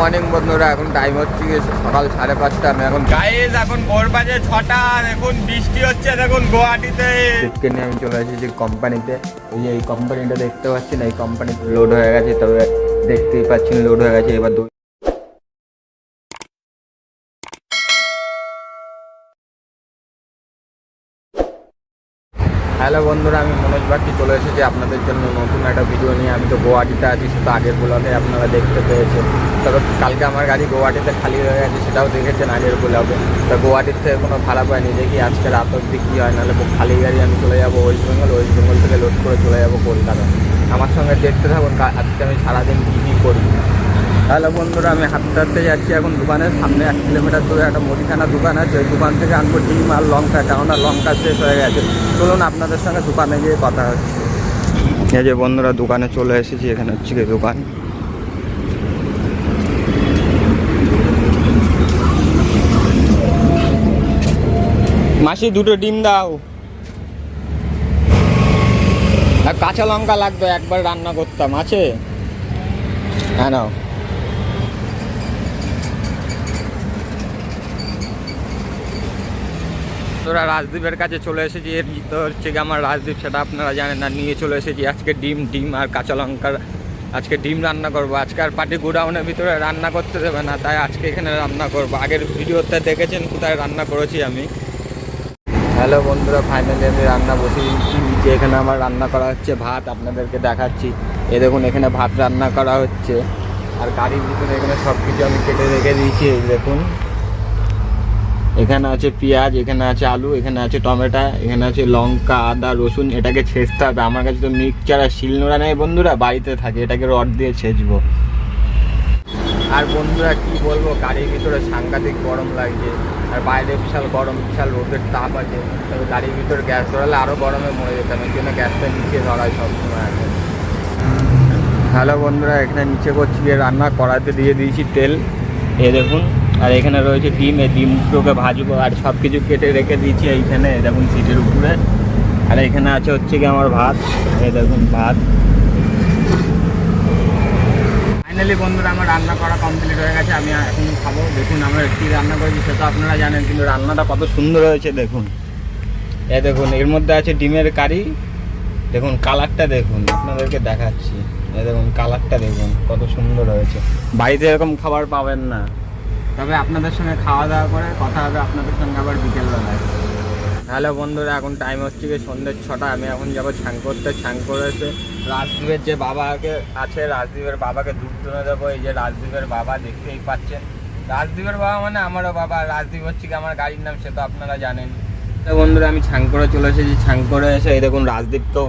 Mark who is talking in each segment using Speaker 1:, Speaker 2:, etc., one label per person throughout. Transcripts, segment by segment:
Speaker 1: Morning বন্ধুরা, এখন time হচ্ছে সকাল 5:30। আমি এখন গাইজ এখন ভোর বাজে 6টা। এখন বৃষ্টি হচ্ছে, দেখুন গুয়াহাটিতে। আজকে নিয়ে আমি চলে এসেছি কোম্পানিতে। এই যে এই কোম্পানিটা দেখতে পাচ্ছেন, এই কোম্পানিতে লোড হয়ে গেছে, তবে দেখতেই পাচ্ছেন লোড হয়ে গেছে। এবার হ্যালো বন্ধুরা, আমি মনোজ বাগচি চলে এসেছি আপনাদের জন্য নতুন একটা ভিডিও নিয়ে। আমি তো গুয়াহাটিতে আছি, সেটা আগের ব্লগে আপনারা দেখতে পেয়েছেন। তবে কালকে আমার গাড়ি গুয়াহাটিতে খালি হয়ে গেছে, সেটাও দেখেছেন আগের ব্লগে। তো গুয়াহাটির থেকে কোনো ভাড়া পাইনি, দেখি আজকে রাত অবধি কী হয়। নাহলে খালি গাড়ি আমি চলে যাবো ওয়েস্ট বেঙ্গল, ওয়েস্ট বেঙ্গল থেকে লোড করে চলে যাবো কলকাতা। আমার সঙ্গে দেখতে থাকুন আজকে আমি সারাদিন কী কী করি। হ্যালো বন্ধুরা, আমি হাঁটতে হাঁটতে যাচ্ছি এখন দোকানের সামনে। 1 কিলোমিটার দূরে একটা মুদিখানা দোকান আছে, ওই দোকান থেকে আনবো ডিম আর লঙ্কা, কেননা লঙ্কা শেষ হয়ে গেছে। চলুন আপনাদের সঙ্গে দোকানে গিয়ে কথা হচ্ছে। এই যে বন্ধুরা, দোকানে চলে এসেছি। এখানে হচ্ছে কি দোকান, মাসি 2টো ডিম দাও আর কাঁচা লঙ্কা লাগবে, একবার রান্না করতাম। আছে? হ্যাঁ নাও। তোরা রাজদীপের কাছে চলে এসেছি। এর তো হচ্ছে কি আমার রাজদীপ, সেটা আপনারা জানেন না। নিয়ে চলে এসেছি আজকে ডিম আর কাঁচা লঙ্কার। আজকে ডিম রান্না করবো। আজকে আর পার্টি গোডাউনের ভিতরে রান্না করতে দেবে না, তাই আজকে এখানে রান্না করবো। আগের ভিডিওতে দেখেছেন কোথায় রান্না করেছি আমি। হ্যালো বন্ধুরা, ফাইনালি আমি রান্না বসিয়ে দিচ্ছি নিচে। এখানে আমার রান্না করা হচ্ছে ভাত, আপনাদেরকে দেখাচ্ছি। এ দেখুন, এখানে ভাত রান্না করা হচ্ছে। আর গাড়ির ভিতরে এখানে সব কিছু আমি কেটে রেখে দিয়েছি। এই দেখুন, এখানে আছে পেঁয়াজ, এখানে আছে আলু, এখানে আছে টমেটো, এখানে আছে লঙ্কা, আদা, রসুন। এটাকে ছেঁচতে হবে। আমার কাছে তো মিক্সচার আর শিলনোড়া নেই বন্ধুরা, বাড়িতে থাকে। এটাকে রড দিয়ে ছেঁচবো। আর বন্ধুরা কি বলবো, গাড়ির ভিতরে সাংঘাতিক গরম লাগছে। আর বাইরে বিশাল গরম, বিশাল রোদের তাপ আছে। তবে গাড়ির ভিতরে গ্যাস ধরালে আরও গরমে মরে যেতাম, এই জন্য গ্যাসটা নিচে ধরায় সবসময় আছে। হ্যালো বন্ধুরা, এখানে নিচে করছি রান্না, কড়াইতে দিয়ে দিয়েছি তেল। এ দেখুন, আর এখানে রয়েছে ডিম। এই ডিমগুলোকে ভাজবো। আর সব কিছু কেটে রেখে দিয়েছি এইখানে, দেখুন সিটের উপরে। আর এখানে আছে হচ্ছে কি আমার ভাত। এই দেখুন ভাত। ফাইনালি বন্ধুরা, আমার রান্না করা কমপ্লিট হয়ে গেছে। আমি এখন খাবো। দেখুন আমরা কী রান্না করেছি সেটা আপনারা জানেন, কিন্তু রান্নাটা কত সুন্দর হয়েছে দেখুন। এ দেখুন, এর মধ্যে আছে ডিমের কারি। দেখুন কালারটা দেখুন, আপনাদেরকে দেখাচ্ছি। এ দেখুন কালারটা দেখুন কত সুন্দর হয়েছে। বাড়িতে এরকম খাবার পাবেন না। তবে আপনাদের সঙ্গে খাওয়া দাওয়া করে কথা হবে আপনাদের সঙ্গে আবার বিকেলবেলায়। হ্যালো বন্ধুরা, এখন টাইম হচ্ছে কি সন্ধ্যে 6টা। আমি এখন যাবো ছাং করতে। ছাং করে এসে রাজদীপের যে বাবাকে আছে, রাজদীপের বাবাকে দুধ তুলে দেবো। এই যে রাজদীপের বাবা, দেখতেই পাচ্ছেন। রাজদীপের বাবা মানে আমারও বাবা। রাজদীপ হচ্ছে কি আমার গাড়ির নাম, সে তো আপনারা জানেন। তো বন্ধুরা, আমি ছাং করে চলে এসেছি। ছাং করে এসে এই দেখুন রাজদীপকেও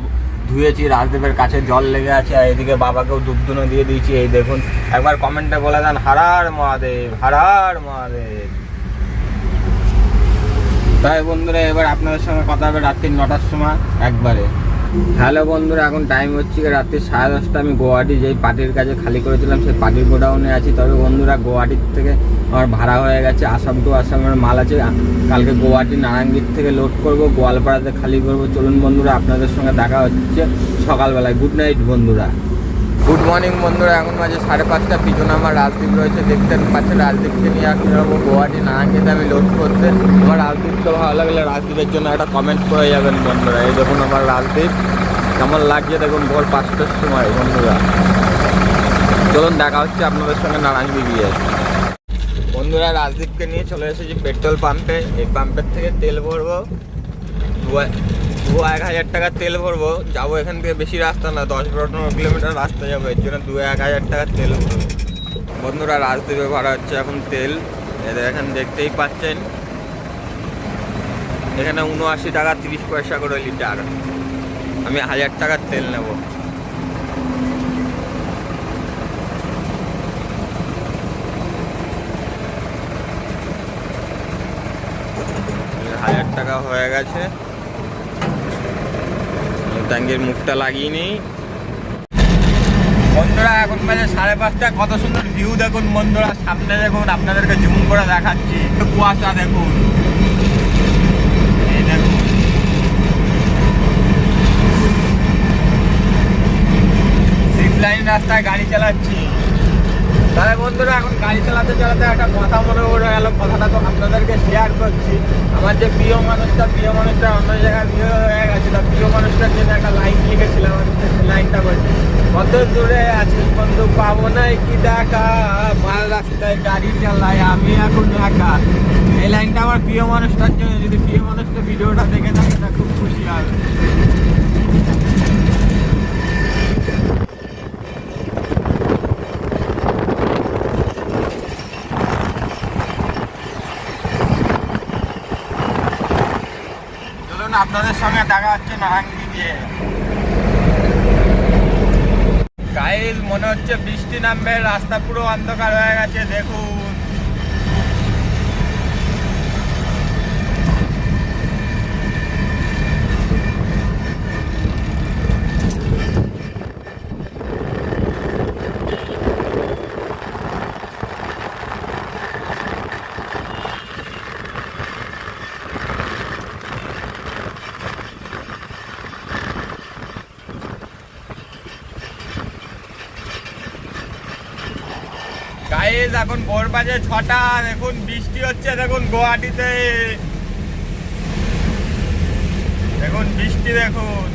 Speaker 1: ধুয়েছি, রাজদীপের কাছে জল লেগে আছে। আর এদিকে বাবাকেও দুধ দিয়ে দিয়েছি। এই দেখুন, একবার কমেন্টে বলে দেন হর হর মহাদেব, হর হর মহাদেব। তাই বন্ধুরা, এবার আপনাদের সঙ্গে কথা হবে রাত্রি 9টার সময় একবারে। হ্যালো বন্ধুরা, এখন টাইম হচ্ছে রাত্রি 10:30। আমি গুয়াহাটি যেই পার্টির কাছে খালি করেছিলাম সেই পার্টির গোডাউনে আছি। তবে বন্ধুরা, গুয়াহাটির থেকে আমার ভাড়া হয়ে গেছে আসাম টু আসামের মাল আছে। কালকে গুয়াহাটি নারায়ণগীর থেকে লোড করব, গোয়ালপাড়াতে খালি করব। চলুন বন্ধুরা, আপনাদের সঙ্গে দেখা হচ্ছে সকালবেলায়। গুড নাইট বন্ধুরা, গুড মর্নিং বন্ধুরা। এখন বাজে 5:30। পিছনে আমার রাজদীপ রয়েছে, দেখতে পাচ্ছেন। রাজদীপকে নিয়ে আসতে যাবো গুয়াহাটি নারায়ণগীতে আমি লোড করতে। আমার রাজদীপকে ভালো লাগলে রাজদীপের জন্য একটা কমেন্ট করে যাবেন বন্ধুরা। এই দেখুন আমার রাজদীপ কেমন লাগছে দেখুন ভোর 5টার সময় বন্ধুরা। চলুন দেখা হচ্ছে আপনাদের সঙ্গে নারায়ণগীর গিয়ে। বন্ধুরা, রাজদীপকে নিয়ে চলে এসেছি পেট্রোল পাম্পে। এই পাম্পের থেকে তেল ভরবো। 2-1,000 টাকার তেল ভরবো। যাবো এখান থেকে বেশি রাস্তা না, 10-12 কিলোমিটার রাস্তা যাবো। এর জন্য 2-1,000 টাকার তেল ভরবো বন্ধুরা। রাজদীপে ভরা হচ্ছে এখন তেল। এদের এখানে দেখতেই পাচ্ছেন, এখানে 79 টাকা 30 পয়সা করে লিটার। আমি 1000 টাকার তেল নেব। 1000 টাকা হয়ে গেছে। ট্যাঙ্কির মুখটা লাগিয়ে নিই বন্ধুরা। এখন বাজে 5:30। কত সুন্দর ভিউ দেখুন বন্ধুরা। সামনে দেখুন, আপনাদেরকে জুম করে দেখাচ্ছি। কুয়াশা দেখুন, এই দেখুন। 6 লাইন রাস্তায় গাড়ি চালাচ্ছি। তাহলে বন্ধুরা এখন গাড়ি চালাতে চালাতে একটা কথা মনে পড়ে গেল, কথাটা তো আপনাদেরকে শেয়ার করছি। আমার যে প্রিয় মানুষটা অন্য জায়গায় বিয়ে হয়ে গেছে, তার প্রিয় মানুষটার জন্য একটা লাইন লিখেছিলাম, সেই লাইনটা বলছি। কত দূরে আছিস বন্ধু, পাবো না কি দেখা, মাল রাস্তায় গাড়ি চালাই আমি এখন একা। এই লাইনটা আমার প্রিয় মানুষটার জন্য, যদি প্রিয় মানুষটা ভিডিওটা দেখে থাকে তা খুব খুশি হবে। আপনাদের সঙ্গে দেখা হচ্ছে নারায়ণগঞ্জ দিয়ে। গাইস মনে হচ্ছে বৃষ্টি নামবে, রাস্তা পুরো অন্ধকার হয়ে গেছে দেখুন। গাইস এখন ভোর বাজে 6টা, দেখুন বৃষ্টি হচ্ছে, দেখুন গুয়াহাটিতে দেখুন বৃষ্টি, দেখুন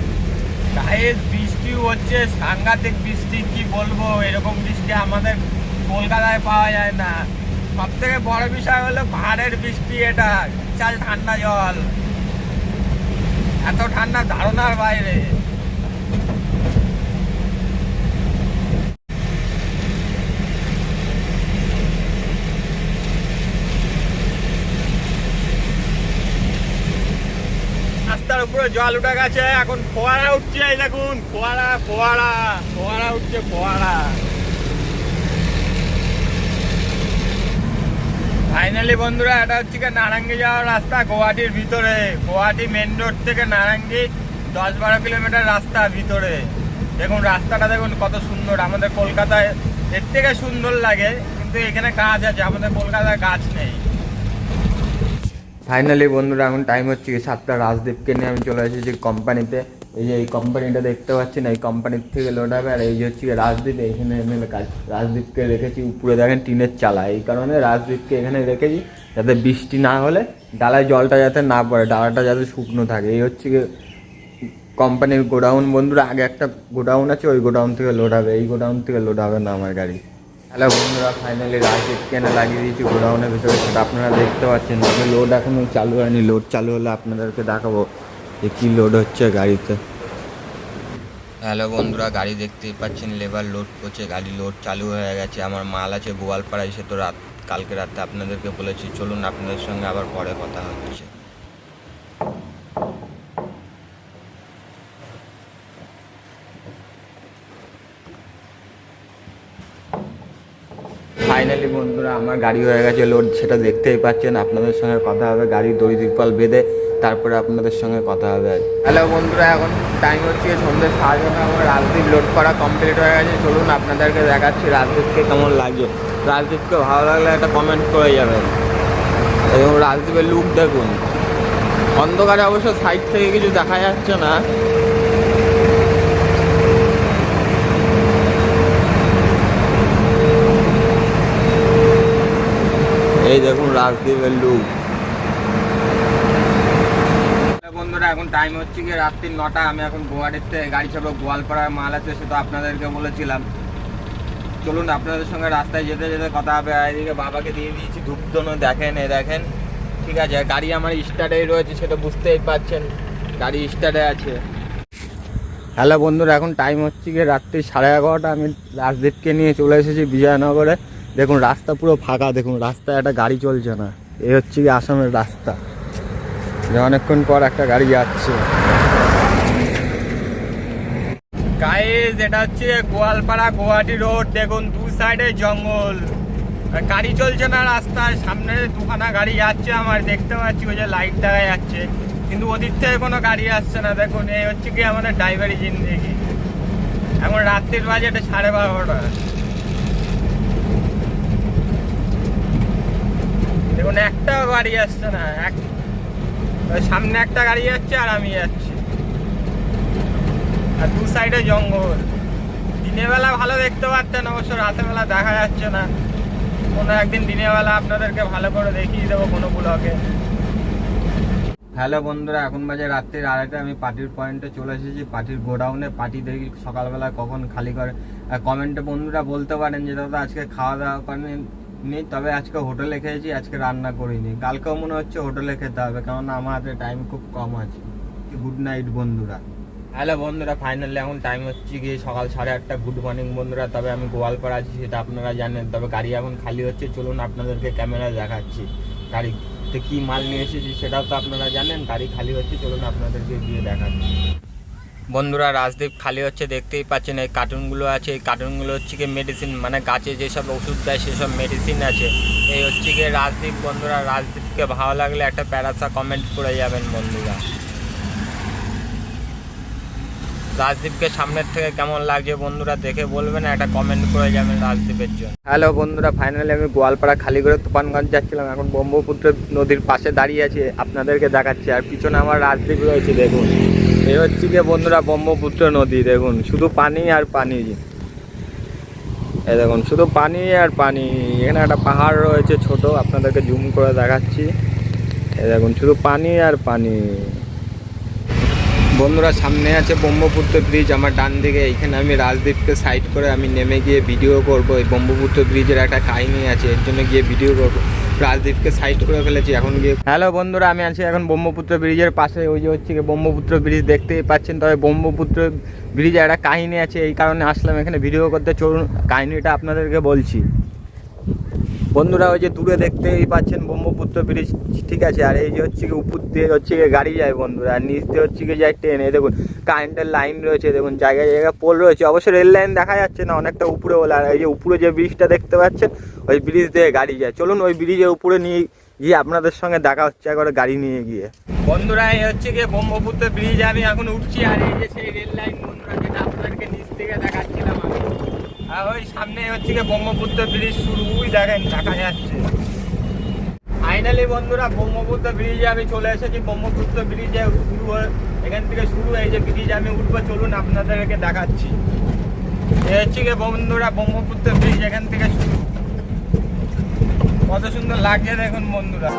Speaker 1: গাইস বৃষ্টি হচ্ছে, সাংঘাতিক বৃষ্টি, কি বলবো, এরকম বৃষ্টি আমাদের কলকাতায় পাওয়া যায় না। সব থেকে বড় বিষয় হলো পাহাড়ের বৃষ্টি, এটা বিশাল ঠান্ডা জল, এত ঠান্ডা ধারণার বাইরে। রাস্তার উপরে জল উঠে গেছে, এখন ফোয়ারা উঠছে, এই দেখুন ফোয়ারা ফোয়ারা ফোয়ারা উঠছে, ফোয়ারা। ফাইনালি বন্ধুরা এটা হচ্ছে কি নারাঙ্গি যাওয়ার রাস্তা, গুয়াহাটির ভিতরে। গুয়াহাটি মেন রোড থেকে নারাঙ্গি 10-12 কিলোমিটার রাস্তা ভিতরে। দেখুন রাস্তাটা দেখুন কত সুন্দর, আমাদের কলকাতায় এর থেকে সুন্দর লাগে, কিন্তু এখানে গাছ আছে, আমাদের কলকাতায় গাছ নেই। ফাইনালি বন্ধুরা এখন টাইম হচ্ছে 7টা, রাজদীপকে নিয়ে আমি চলে এসেছি কোম্পানিতে। এই যে এই কোম্পানিটা দেখতে পাচ্ছেন, এই কোম্পানির থেকে লোড হবে। আর এই যে হচ্ছে রাজদীপ, এখানে কাজ। রাজদীপকে রেখেছি উপরে, দেখেন টিনের চালা, এই কারণে রাজদীপকে এখানে রেখেছি যাতে বৃষ্টি না হলে ডালায় জলটা যাতে না পড়ে, ডালাটা যাতে শুকনো থাকে। এই হচ্ছে কোম্পানির গোডাউন বন্ধুরা। আগে একটা গোডাউন আছে, ওই গোডাউন থেকে লোড হবে, এই গোডাউন থেকে লোড হবে না আমার গাড়ি। হ্যালো বন্ধুরা, ফাইনালি রাজদীপকে এনে লাগিয়ে দিয়েছি গোডাউনের ভিতরে, সেটা আপনারা দেখতে পাচ্ছেন। তবে লোড এখনও চালু হয়নি, লোড চালু হলে আপনাদেরকে দেখাবো যে কী লোড হচ্ছে গাড়িতে। হ্যালো বন্ধুরা, গাড়ি দেখতেই পাচ্ছেন, লেবার লোড করছে, গাড়ি লোড চালু হয়ে গেছে। আমার মাল আছে গোয়ালপাড়ায়, সে তো কালকে রাতে আপনাদেরকে বলেছি। চলুন আপনাদের সঙ্গে আবার পরে কথা হচ্ছে। ফাইনালি বন্ধুরা আমার গাড়ি হয়ে গেছে লোড, সেটা দেখতেই পাচ্ছেন। আপনাদের সঙ্গে কথা হবে, গাড়ি দড়ি ত্রিপল বেঁধে তারপরে আপনাদের সঙ্গে কথা হবে। হ্যালো বন্ধুরা, এখন টাইম হচ্ছে সন্ধ্যে 9:30। আমার রাজদীপ লোড করা কমপ্লিট হয়ে গেছে। চলুন আপনাদেরকে দেখাচ্ছি রাজদীপকে কেমন লাগছে। রাজদীপকে ভালো লাগলে একটা কমেন্ট করে যাবেন। এবং রাজদীপের লুক দেখুন, অন্ধকারে অবশ্য সাইড থেকে কিছু দেখা যাচ্ছে না। এই দেখুন রাজদীপের লুক। বন্ধুরা এখন টাইম হচ্ছে কি রাত্রি 9টা। আমি এখন গুয়াহাটিতে গাড়ি চাপবো, গোয়ালপাড়ায় মাল আছে, সেটা আপনাদেরকে বলেছিলাম। চলুন আপনাদের সঙ্গে রাস্তায় যেতে যেতে কথা হবে। এদিকে বাবাকে দিয়ে দিয়েছি ধূপধুনো, দেখেন এই দেখেন, ঠিক আছে। গাড়ি আমার স্টার্টেই রয়েছে, সেটা বুঝতেই পারছেন, গাড়ি স্টার্টে আছে। হ্যালো বন্ধুরা, এখন টাইম হচ্ছে গিয়ে রাত্রি 11:30। আমি রাজদীপকে নিয়ে চলে এসেছি বিজয়নগরে। দেখুন রাস্তা পুরো ফাঁকা, দেখুন রাস্তায় একটা গাড়ি চলছে না। এই হচ্ছে কি আসামের রাস্তা, যে অনেকক্ষণ পর একটা গাড়ি যাচ্ছে। গাইস এটা হচ্ছে গোয়ালপাড়া গুয়াহাটি রোড। দেখুন দু সাইডে জঙ্গল, গাড়ি চলছে না রাস্তায়। সামনে দুখানা গাড়ি যাচ্ছে আমার দেখতে পাচ্ছি, ওই যে লাইট দেখা যাচ্ছে, কিন্তু ওদিক থেকে কোনো গাড়ি আসছে না। দেখুন এই হচ্ছে কি আমাদের ড্রাইভারি জিন্দেগি। এখন রাত্রির বাজে 12:30। দেখুন একটাও গাড়ি আসছে না, সামনে একটা গাড়ি যাচ্ছে আর আমি যাচ্ছি, আর দু সাইডে জঙ্গল। দিনের বেলা ভালো দেখতে পাচ্ছেন, অবশ্য রাতের বেলা দেখা যাচ্ছে না। কোনো একদিন দিনের বেলা আপনাদেরকে ভালো করে দেখিয়ে দেবো কোনো ব্লগে। হ্যালো বন্ধুরা, এখন বাজে রাত্রির 2:30। আমি পার্টির পয়েন্টে চলে এসেছি, পার্টির গোডাউনে। পার্টি দেখি সকালবেলা কখন খালি করে। কমেন্টে বন্ধুরা বলতে পারেন যে দাদা আজকে খাওয়া দাওয়া করেনি, তবে আজকে হোটেলে খেয়েছি, আজকে রান্না করিনি। কালকেও মনে হচ্ছে হোটেলে খেতে হবে, কেননা আমার হাতে টাইম খুব কম আছে। গুড নাইট বন্ধুরা। হ্যালো বন্ধুরা, ফাইনালি এখন টাইম হচ্ছে গিয়ে সকাল 8:30। গুড মর্নিং বন্ধুরা। তবে আমি গোয়ালপাড়া আছি, সেটা আপনারা জানেন। তবে গাড়ি এখন খালি হচ্ছে, চলুন আপনাদেরকে ক্যামেরায় দেখাচ্ছি গাড়িতে কি মাল নিয়ে এসেছি, সেটাও তো আপনারা জানেন। গাড়ি খালি হচ্ছে, চলুন আপনাদেরকে গিয়ে দেখাচ্ছি। বন্ধুরা, রাজদীপ খালি হচ্ছে, দেখতেই পাচ্ছেন। এই কার্টুনগুলো আছে, এই কার্টুনগুলো হচ্ছে গিয়ে মেডিসিন, মানে গাছে যেসব ওষুধ দেয় সেসব মেডিসিন আছে। এই হচ্ছে গিয়ে রাজদীপ বন্ধুরা। রাজদীপকে ভালো লাগলে একটা প্যারাসা কমেন্ট করে যাবেন বন্ধুরা। রাজদীপকে সামনের থেকে কেমন লাগছে বন্ধুরা দেখে বলবেন, একটা কমেন্ট করে যাবেন রাজদীপের জন্য। হ্যালো বন্ধুরা, ফাইনালি আমি গোয়ালপাড়া খালি করে তুফানগঞ্জ যাচ্ছিলাম। এখন ব্রহ্মপুত্র নদীর পাশে দাঁড়িয়ে আছে, আপনাদেরকে দেখাচ্ছি। আর পিছনে আমার রাজদীপ রয়েছে, দেখুন। এই হচ্ছে গিয়ে বন্ধুরা ব্রহ্মপুত্র নদী, দেখুন শুধু পানি আর পানি। এই দেখুন শুধু পানি আর পানি। এখানে একটা পাহাড় রয়েছে ছোট, আপনাদেরকে জুম করে দেখাচ্ছি। এই দেখুন শুধু পানি আর পানি বন্ধুরা। সামনে আছে ব্রহ্মপুত্র ব্রিজ, আমার ডান দিকে। এইখানে আমি রাজদীপকে সাইড করে আমি নেমে গিয়ে ভিডিও করব। এই ব্রহ্মপুত্র ব্রিজের একটা কাহিনী আছে, এর জন্য গিয়ে ভিডিও করব। রাজদীপকে সাইড করে ফেলেছি, এখন গিয়ে। হ্যালো বন্ধুরা, আমি আছি এখন ব্রহ্মপুত্র ব্রিজের পাশে। ওই যে হচ্ছে গিয়ে ব্রহ্মপুত্র ব্রিজ দেখতেই পাচ্ছেন। তবে ব্রহ্মপুত্র ব্রিজে একটা কাহিনী আছে, এই কারণে আসলাম এখানে ভিডিও করতে। চলুন কাহিনীটা আপনাদেরকে বলছি বন্ধুরা। ওই যে দূরে দেখতেই পাচ্ছেন ব্রহ্মপুত্র ব্রিজ, ঠিক আছে। আর এই যে হচ্ছে কি উপর দিয়ে হচ্ছে গিয়ে গাড়ি যায় বন্ধুরা, আর নিচ দিয়ে হচ্ছে গিয়ে যায় ট্রেন। এই দেখুন কারেন্টের লাইন রয়েছে, দেখুন জায়গায় জায়গায় পোল রয়েছে। অবশ্য রেল লাইন দেখা যাচ্ছে না, অনেকটা উপরে বলে। আর এই যে উপরে যে ব্রিজটা দেখতে পাচ্ছেন, ওই ব্রিজ দিয়ে গাড়ি যায়। চলুন ওই ব্রিজের উপরে নিয়ে গিয়ে আপনাদের সঙ্গে দেখা হচ্ছে একবার গাড়ি নিয়ে গিয়ে। বন্ধুরা এই হচ্ছে গিয়ে ব্রহ্মপুত্র ব্রিজ, আমি এখন উঠছি। আর এই যে সেই রেল লাইন বন্ধুরা, যেটা আপনাদেরকে নিচ থেকে দেখাচ্ছিলাম আমি। আর ওই সামনে হচ্ছে গিয়ে ব্রহ্মপুত্র ব্রিজ শুরু, দেখেন দেখা যাচ্ছে। ফাইনালি বন্ধুরা ব্রহ্মপুত্র ব্রিজে আমি চলে এসেছি। ব্রহ্মপুত্র ব্রিজে শুরু, এখান থেকে শুরু। এই যে ব্রিজ আমি উঠবো, চলুন আপনাদেরকে দেখাচ্ছি। এই হচ্ছে গিয়ে বন্ধুরা ব্রহ্মপুত্র ব্রিজ, এখান থেকে শুরু। কত সুন্দর লাগছে দেখুন বন্ধুরা।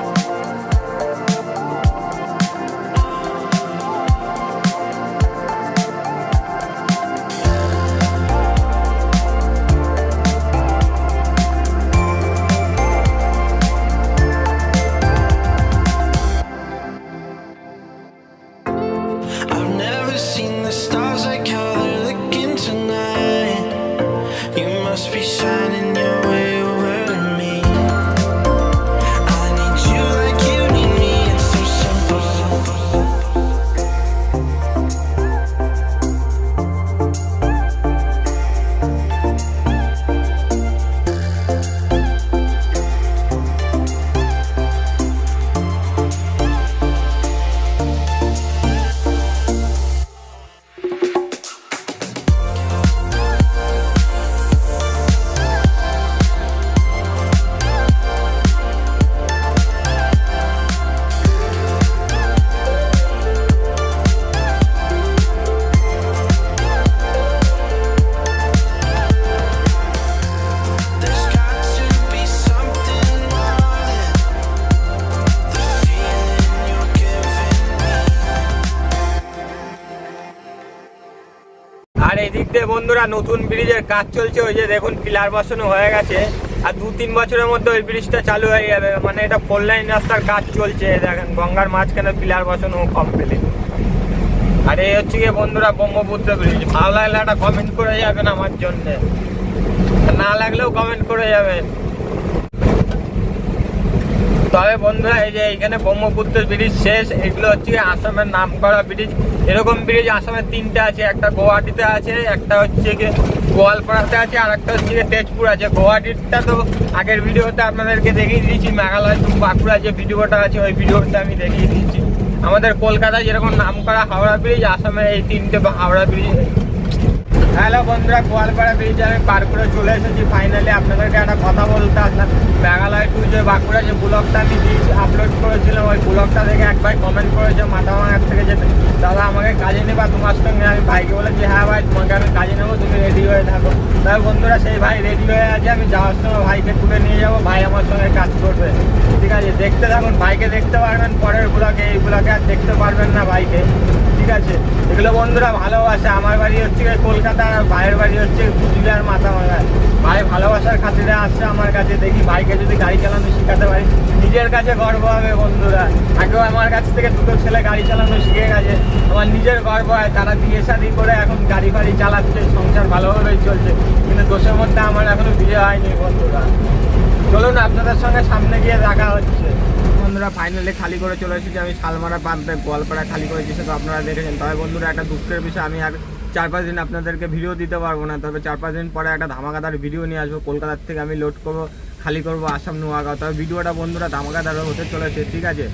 Speaker 1: আর এই দিক দিয়ে বন্ধুরা নতুন ব্রিজের কাজ চলছে। ওই যে দেখুন পিলার বসানো হয়ে গেছে, আর 2-3 বছরের মধ্যে ওই ব্রিজটা চালু হয়ে যাবে। মানে এটা 4 লাইন রাস্তার কাজ চলছে, দেখেন গঙ্গার মাঝখানে পিলার বসানো কমপ্লিট। আর এই হচ্ছে গিয়ে বন্ধুরা ব্রহ্মপুত্র ব্রিজ। ভালো লাগলে একটা কমেন্ট করে যাবেন আমার জন্য, না লাগলেও কমেন্ট করে যাবেন। তবে বন্ধুরা এই যে এইখানে ব্রহ্মপুত্র ব্রিজ শেষ। এগুলো হচ্ছে আসামের নাম করা ব্রিজ। এরকম ব্রিজ আসামের 3টে আছে, একটা গুয়াহাটিতে আছে, একটা হচ্ছে গিয়ে গোয়ালপাড়াতে আছে, আর একটা হচ্ছে গিয়ে তেজপুর আছে। গুয়াহাটিটা তো আগের ভিডিওতে আপনাদেরকে দেখিয়ে দিয়েছি। মেঘালয় টু বাঁকুড়া যে ভিডিওটা আছে, ওই ভিডিওতে আমি দেখিয়ে দিয়েছি। আমাদের কলকাতায় যেরকম নাম করা হাওড়া ব্রিজ, আসামের এই 3টে হাওড়া ব্রিজ, হ্যালো বন্ধুরা, গোয়ালপাড়া ব্রিজ আমি পার করে চলে এসেছি ফাইনালি। আপনাদেরকে একটা কথা বলতে আসলাম। মেঘালয় টু যে বাঁকুড়া যে ব্লগটা আমি আপলোড করেছিলাম, ওই ব্লগটা দেখে এক ভাই কমেন্ট করেছে মাথাভাঙার থেকে, যে দাদা আমাকে কাজে নেবা তোমার সঙ্গে। আমি ভাইকে বলেছি হ্যাঁ ভাই তোমাকে আমি কাজে নেবো, তুমি রেডি হয়ে থাকো। তাই বন্ধুরা সেই ভাই রেডি হয়ে আছে, আমি যাওয়ার সময় ভাইকে তুলে নিয়ে যাবো, ভাই আমার সঙ্গে কাজ করবে। ঠিক আছে, দেখতে থাকুন। ভাইকে দেখতে পারবেন পরের ব্লগে, এই ব্লগে আর দেখতে পারবেন না ভাইকে। ঠিক আছে, এগুলো বন্ধুরা ভালোবাসা। আমার বাড়ি হচ্ছে কলকাতা, আর ভাইয়ের বাড়ি হচ্ছে পুরুলিয়ার মাথাভাঙায়। ভাই ভালোবাসার খাতিরে আসছে আমার কাছে। দেখি ভাইকে যদি গাড়ি চালানো শেখাতে পারি, নিজের কাছে গর্ব হবে বন্ধুরা। আগেও আমার কাছ থেকে দুটো ছেলে গাড়ি চালানো শিখে গেছে, আমার নিজের গর্ব হয়। তারা বিয়ে শাদি করে এখন গাড়ি ফাড়ি চালাচ্ছে, সংসার ভালোভাবেই চলছে, কিন্তু দোষের মধ্যে আমার এখনো বিয়ে হয়নি বন্ধুরা। চলুন আপনাদের সঙ্গে সামনে গিয়ে দেখা হচ্ছে। বন্ধুরা ফাইনালি খালি করে চলে এসেছি আমি শালমারা পাম্পে, গোয়ালপাড়া খালি করে দিয়েছে, তো আপনারা দেখেছেন। তবে বন্ধুরা একটা দুঃখের বিষয়, আমি আর 4-5 দিন আপনাদেরকে ভিডিও দিতে পারবো না। তবে 4-5 দিন পরে একটা ধামাকাদার ভিডিও নিয়ে আসবো। কলকাতার থেকে আমি লোড করবো, খালি করবো আসাম নোয়াগাঁও। তবে ভিডিওটা বন্ধুরা ধামাকাদার হতে চলেছে। ঠিক আছে,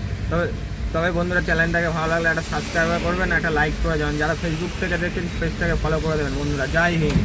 Speaker 1: তবে বন্ধুরা চ্যানেলটাকে ভালো লাগলে একটা সাবস্ক্রাইব করবেন, একটা লাইক করে যাবেন। যারা ফেসবুক থেকে দেখছেন পেজটাকে ফলো করে দেবেন বন্ধুরা। জয় হিন্দ।